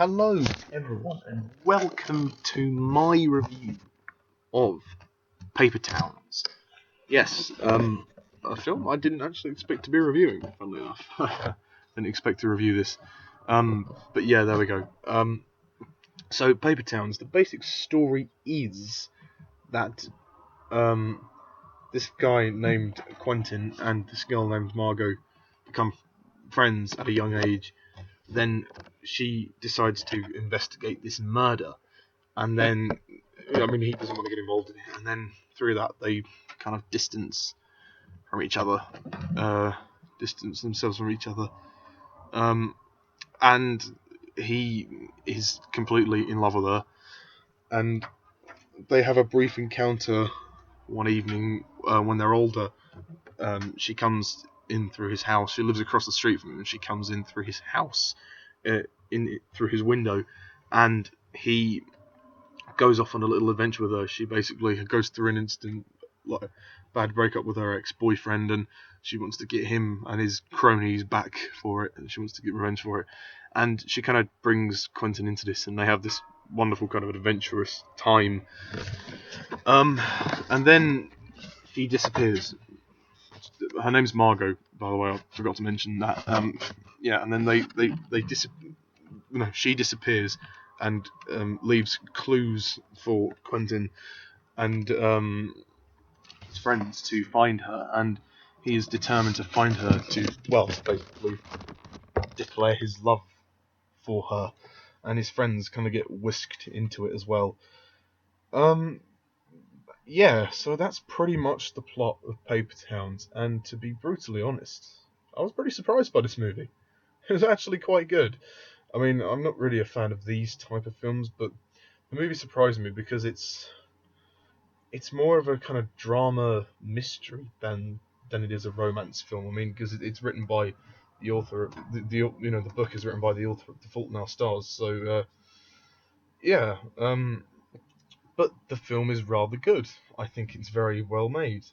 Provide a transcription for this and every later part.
Hello everyone and welcome to my review of Paper Towns. Yes, a film I didn't actually expect to be reviewing, funnily enough. Didn't expect to review this. But yeah, there we go. So Paper Towns, the basic story is that this guy named Quentin and this girl named Margot become friends at a young age. Then she decides to investigate this murder, and then he doesn't want to get involved in it, and then through that they kind of distance themselves from each other, and he is completely in love with her, and they have a brief encounter one evening when they're older. She comes in through his house. She lives across the street from him, and she comes in through his house, through his window, and he goes off on a little adventure with her. She basically goes through an instant bad breakup with her ex-boyfriend, and she wants to get him and his cronies back for it, and she wants to get revenge for it. And she kind of brings Quentin into this, and they have this wonderful kind of adventurous time. And then she disappears. Her name's Margot, by the way. I forgot to mention that. And then she disappears and leaves clues for Quentin and his friends to find her, and he is determined to find her to, basically declare his love for her, and his friends kind of get whisked into it as well. So that's pretty much the plot of Paper Towns, and to be brutally honest, I was pretty surprised by this movie. It was actually quite good. I mean, I'm not really a fan of these type of films, but the movie surprised me because it's more of a kind of drama mystery than it is a romance film. I mean, because it's written by the author. The book is written by the author of The Fault in Our Stars. So but the film is rather good. I think it's very well made.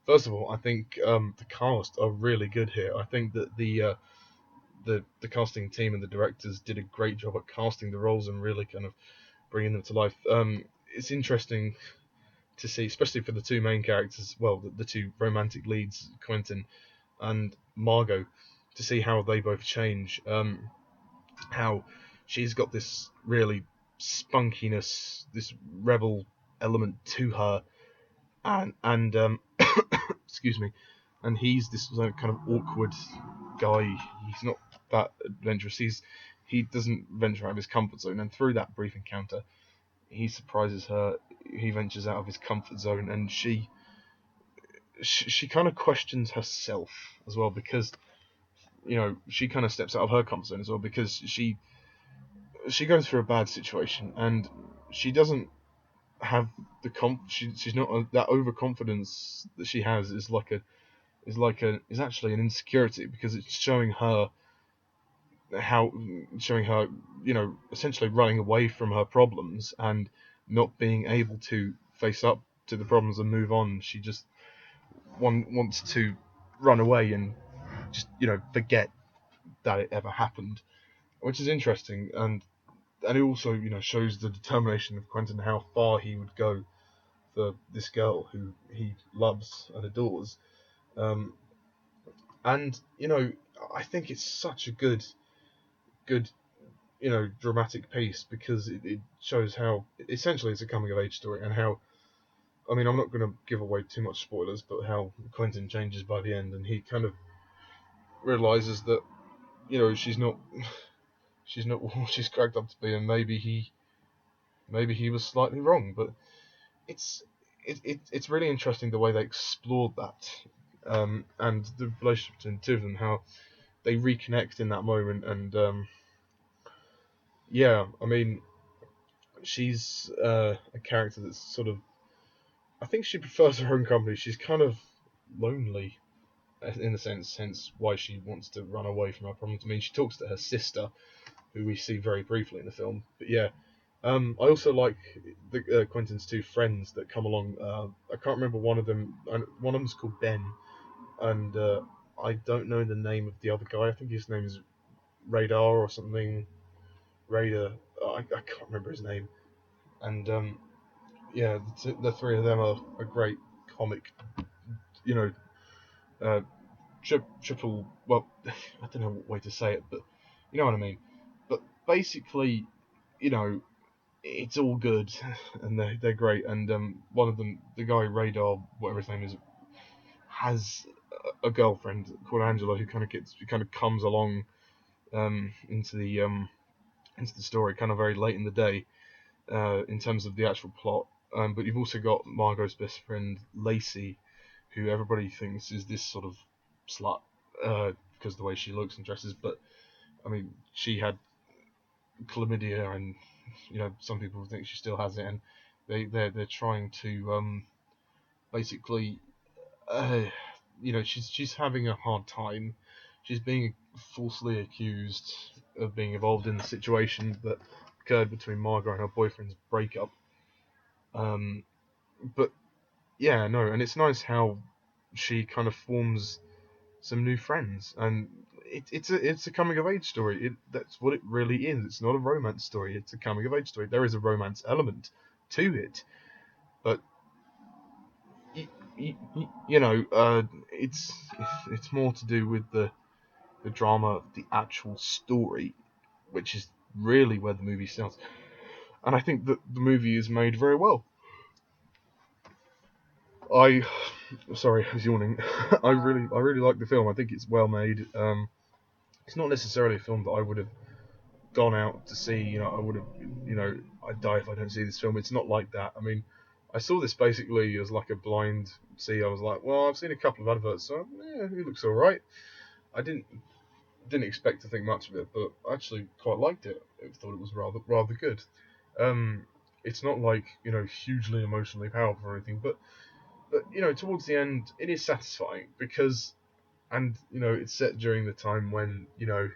First of all, I think the cast are really good here. I think that the casting team and the directors did a great job at casting the roles and really kind of bringing them to life. It's interesting to see, especially for the two main characters, the two romantic leads, Quentin and Margot, to see how they both change. How she's got this really spunkiness, this rebel element to her, and excuse me, and he's this kind of awkward guy. He's not that adventurous. He doesn't venture out of his comfort zone, and through that brief encounter, he surprises her. He ventures out of his comfort zone, and she kind of questions herself as well, because she kind of steps out of her comfort zone as well, because she goes through a bad situation, and she doesn't have she's not that overconfidence that she has is actually an insecurity, because it's showing her essentially running away from her problems and not being able to face up to the problems and move on. She just wants to run away and just forget that it ever happened, which is interesting, and it also shows the determination of Quentin, how far he would go for this girl who he loves and adores. And I think it's such a good dramatic piece, because it shows how essentially it's a coming of age story, and how, I mean, I'm not going to give away too much spoilers, but how Quentin changes by the end, and he kind of realizes that she's not what she's cracked up to be, and maybe he was slightly wrong. But it's really interesting the way they explored that, and the relationship between the two of them, how they reconnect in that moment. And I mean, she's a character that's sort of, I think she prefers her own company. She's kind of lonely in a sense, hence why she wants to run away from her problems. I mean, she talks to her sister, who we see very briefly in the film. But yeah, I also like the Quentin's two friends that come along. I can't remember one of them. One of them's called Ben, and I don't know the name of the other guy. I think his name is Radar or something. Raider. I can't remember his name, and yeah, the three of them are a great comic. You know, uh, triple. Well, I don't know what way to say it, but you know what I mean. But basically, you know, it's all good, and they're great. And one of them, the guy Radar, whatever his name is, has a girlfriend called Angela who kind of comes along into the story kind of very late in the day in terms of the actual plot. But you've also got Margot's best friend Lacey, who everybody thinks is this sort of slut because of the way she looks and dresses. But I mean, she had chlamydia, and you know some people think she still has it, and they're trying to basically, uh, you know, she's having a hard time. She's being falsely accused of being involved in the situation that occurred between Margot and her boyfriend's breakup. Um, but yeah, no, and it's nice how she kind of forms some new friends, and it's a coming of age story. That's what it really is. It's not a romance story. It's a coming of age story. There is a romance element to it, but you know, it's more to do with the drama of the actual story, which is really where the movie starts. And I think that the movie is made very well. I sorry, I was yawning. I really like the film. I think it's well made. It's not necessarily a film that I would have gone out to see. You know, I would have, you know, I'd die if I don't see this film. It's not like that. I mean, I saw this basically as like a blind see. I was like, well, I've seen a couple of adverts, so yeah, it looks all right. I didn't expect to think much of it, but I actually quite liked it. I thought it was rather good. Um, it's not like, you know, hugely emotionally powerful or anything, but you know, towards the end, it is satisfying because, and you know, it's set during the time when, you know,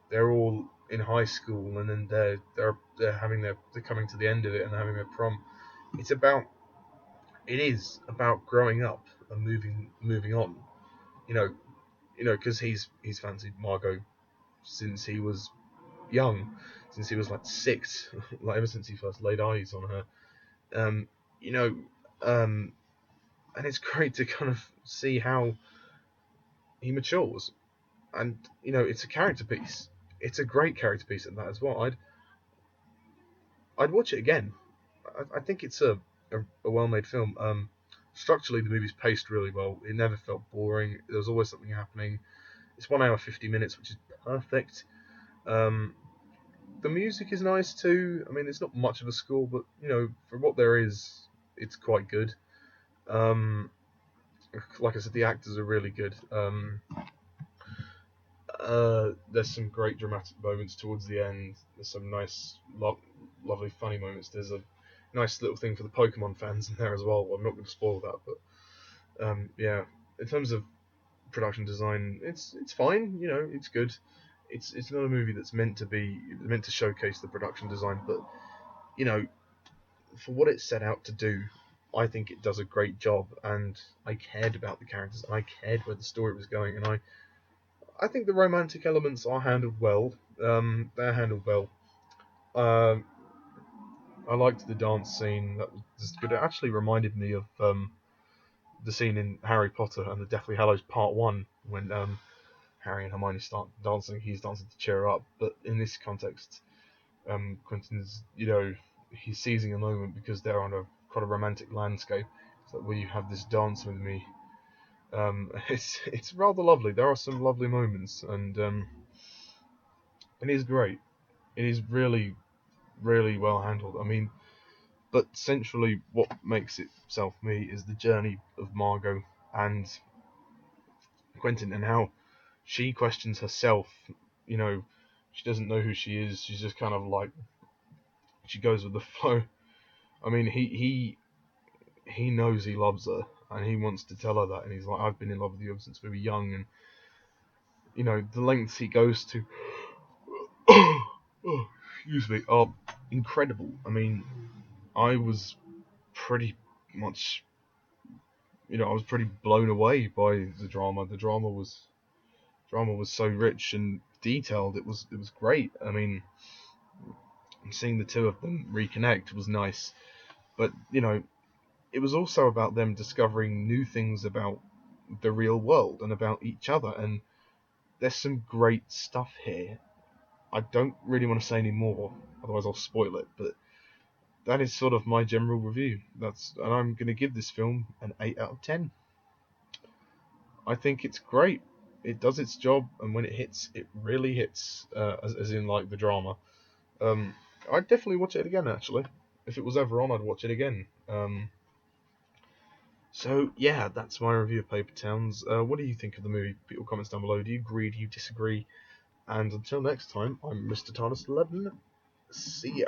they're all in high school, and then they're coming to the end of it and having their prom. It's about it is about growing up and moving on. You know, because he's fancied Margot since he was young, since he was like 6, like ever since he first laid eyes on her. Um, you know, um, and it's great to kind of see how he matures, and you know, it's a character piece. It's a great character piece at that as well. I'd watch it again. I think it's a well-made film. Structurally, the movie's paced really well. It never felt boring. There was always something happening. It's 1 hour 50 minutes, which is perfect. Um, the music is nice too. I mean, it's not much of a score, but you know, for what there is, it's quite good. Um, like I said, the actors are really good. There's some great dramatic moments towards the end. There's some nice, lovely, funny moments. There's a nice little thing for the Pokemon fans in there as well. I'm not going to spoil that, but yeah. In terms of production design, it's fine. You know, it's good. It's not a movie that's meant to showcase the production design, but you know, for what it set out to do, I think it does a great job. And I cared about the characters. I cared where the story was going, and I think the romantic elements are handled well. They're handled well. Um, I liked the dance scene. That was good. It actually reminded me of the scene in Harry Potter and the Deathly Hallows Part One when Harry and Hermione start dancing. He's dancing to cheer her up, but in this context, Quentin's, you know, he's seizing a moment because they're on a quite a romantic landscape. So will you have this dance with me? It's rather lovely. There are some lovely moments, and it is great. It is really really well handled. I mean, but centrally, what makes it sell for me is the journey of Margot and Quentin, and how she questions herself. You know, she doesn't know who she is. She's just kind of like she goes with the flow. I mean, he knows he loves her, and he wants to tell her that, and he's like, I've been in love with you since we were young, and you know the lengths he goes to. Oh, excuse me, are incredible. I mean, I was pretty much, you know, I was pretty blown away by the drama. The drama was so rich and detailed. It was great. I mean, And seeing the two of them reconnect was nice. But, it was also about them discovering new things about the real world and about each other. And there's some great stuff here. I don't really want to say any more, otherwise I'll spoil it. But that is sort of my general review. And I'm going to give this film an 8 out of 10. I think it's great. It does its job, and when it hits, it really hits, as in like the drama. I'd definitely watch it again, actually. If it was ever on, I'd watch it again. So yeah, that's my review of Paper Towns. What do you think of the movie? Put your comments down below. Do you agree? Do you disagree? And until next time, I'm Mr. Tarnus11. See ya.